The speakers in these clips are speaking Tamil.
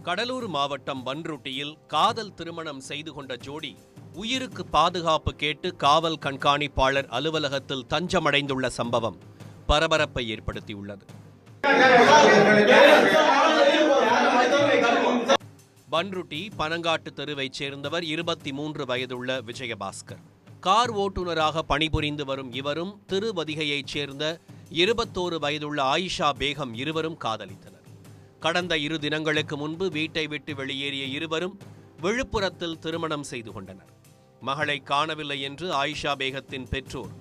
கடலூர் மாவட்டம் பன்ருட்டியில் காதல் திருமணம் செய்து கொண்ட ஜோடி உயிருக்கு பாதுகாப்பு கேட்டு காவல் கண்காணிப்பாளர் அலுவலகத்தில் தஞ்சமடைந்துள்ள சம்பவம் பரபரப்பை ஏற்படுத்தியுள்ளது. பன்ருட்டி பனங்காட்டு தெருவைச் சேர்ந்தவர் 23 வயதுள்ள விஜயபாஸ்கர். கார் ஓட்டுநராக பணிபுரிந்து வரும் இவரும் திருவதிகையைச் சேர்ந்த 21 வயதுள்ள ஆயிஷா பேகம் இருவரும் காதலித்தனர். கடந்த 2 தினங்களுக்கு முன்பு வீட்டை விட்டு வெளியேறிய இருவரும் விழுப்புரத்தில் திருமணம் செய்து கொண்டனர். மகளை காணவில்லை என்று ஆயிஷா பேகத்தின் பெற்றோர்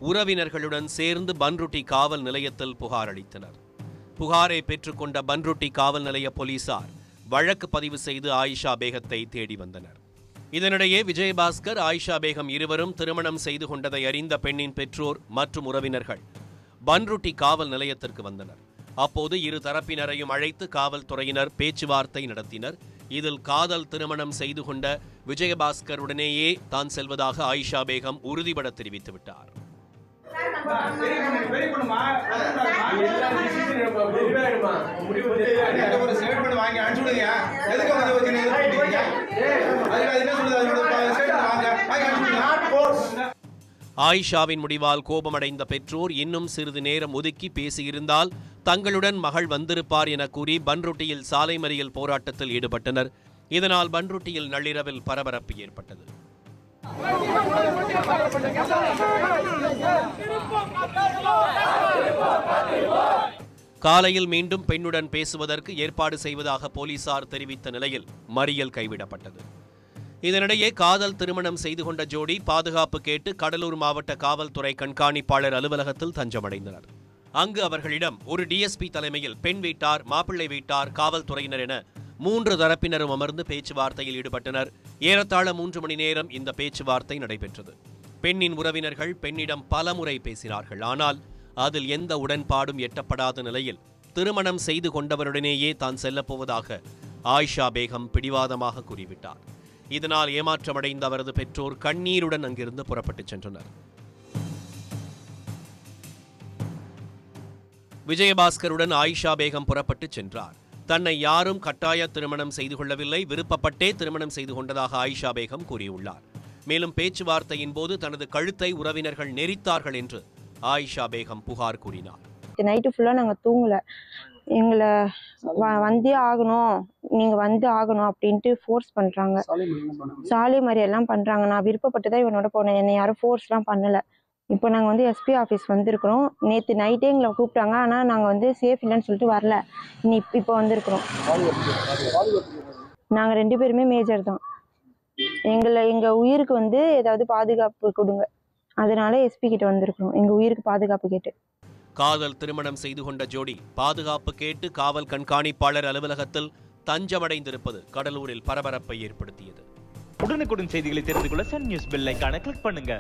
உறவினர்களுடன் சேர்ந்து பன்ருட்டி காவல் நிலையத்தில் புகார் அளித்தனர். புகாரை பெற்றுக்கொண்ட பன்ருட்டி காவல் நிலைய போலீசார் வழக்கு பதிவு செய்து ஆயிஷா பேகத்தை தேடி வந்தனர். இதனிடையே விஜயபாஸ்கர், ஆயிஷா பேகம் இருவரும் திருமணம் செய்து கொண்டதை அறிந்த பெண்ணின் பெற்றோர் மற்றும் உறவினர்கள் பன்ருட்டி காவல் நிலையத்திற்கு வந்தனர். அப்போது இரு தரப்பினரையும் அழைத்து காவல்துறையினர் பேச்சுவார்த்தை நடத்தினர். இதில் காதல் திருமணம் செய்து கொண்ட விஜயபாஸ்கருடனேயே தான் செல்வதாக ஆயிஷா பேகம் உறுதிபட தெரிவித்துவிட்டார். ஆயிஷாவின் முடிவால் கோபமடைந்த பெற்றோர் இன்னும் சிறிது நேரம் ஒதுக்கி பேசியிருந்தால் தங்களுடன் மகள் வந்திருப்பார் என கூறி பன்ருட்டியில் சாலை மறியல் போராட்டத்தில் ஈடுபட்டனர். இதனால் பன்ருட்டியில் நள்ளிரவில் பரபரப்பு ஏற்பட்டது. காலையில் மீண்டும் பெண்ணுடன் பேசுவதற்கு ஏற்பாடு செய்வதாக போலீசார் தெரிவித்த நிலையில் மறியல் கைவிடப்பட்டது. இதனிடையே காதல் திருமணம் செய்து கொண்ட ஜோடி பாதுகாப்பு கேட்டு கடலூர் மாவட்ட காவல்துறை கண்காணிப்பாளர் அலுவலகத்தில் தஞ்சமடைந்தனர். அங்கு அவர்களிடம் ஒரு டிஎஸ்பி தலைமையில் பெண் வீட்டார், மாப்பிள்ளை வீட்டார், காவல்துறையினர் என 3 தரப்பினரும் அமர்ந்து பேச்சுவார்த்தையில் ஈடுபட்டனர். ஏறத்தாழ 3 மணி நேரம் இந்த பேச்சுவார்த்தை நடைபெற்றது. பெண்ணின் உறவினர்கள் பெண்ணிடம் பலமுறை பேசினார்கள். ஆனால் அதில் எந்த உடன்பாடும் எட்டப்படாத நிலையில் திருமணம் செய்து கொண்டவருடனேயே தான் செல்லப்போவதாக ஆயிஷா பேகம் பிடிவாதமாக கூறிவிட்டார். இதனால் ஏமாற்றமடைந்த அவரது பெற்றோர் கண்ணீருடன் அங்கிருந்து புறப்பட்டுச் சென்றனர். விஜயபாஸ்கருடன் ஆயிஷா பேகம் புறப்பட்டுச் சென்றார். தன்னை யாரும் கட்டாய திருமணம் செய்து கொள்ளவில்லை, விருப்பப்பட்டே திருமணம் செய்து கொண்டதாக ஆயிஷா பேகம் கூறியுள்ளார். மேலும் பேச்சுவார்த்தையின் போது தனது கழுத்தை உறவினர்கள் நெரித்தார்கள் என்று ஆயிஷா பேகம் புகார் கூறினார். நைட்டு ஃபுல்லா நாங்க தூங்கல, எங்களை வந்தே ஆகணும், நீங்க வந்து ஆகணும் அப்படின்ட்டு ஃபோர்ஸ் பண்றாங்க. சாலை மறியெல்லாம் பண்றாங்க. நான் விருப்பப்பட்டுதான் இவனோட போனேன், என்னை யாரும் ஃபோர்ஸ்லாம் பண்ணல. இப்போ நாங்கள் வந்து எஸ்பி ஆஃபீஸ் வந்திருக்கிறோம். நேற்று நைட்டே எங்களை கூப்பிட்டாங்க, ஆனால் நாங்கள் வந்து சேஃப் இல்லைன்னு சொல்லிட்டு வரல. இப்போ வந்திருக்கிறோம். நாங்கள் 2 பேருமே மேஜர் தான். எங்கள் உயிருக்கு வந்து ஏதாவது பாதுகாப்பு கொடுங்க, அதனால எஸ்பி கிட்ட வந்திருக்கிறோம், எங்கள் உயிருக்கு பாதுகாப்பு கேட்டு. காதல் திருமணம் செய்து கொண்ட ஜோடி பாதுகாப்பு கேட்டு காவல் கண்காணிப்பாளர் அலுவலகத்தில் தஞ்சமடைந்திருப்பது கடலூரில் பரபரப்பை ஏற்படுத்தியது. உடனுக்குடன் செய்திகளை தெரிந்து கொள்ள சன் நியூஸ் பெல் ஐகானை கிளிக் பண்ணுங்க.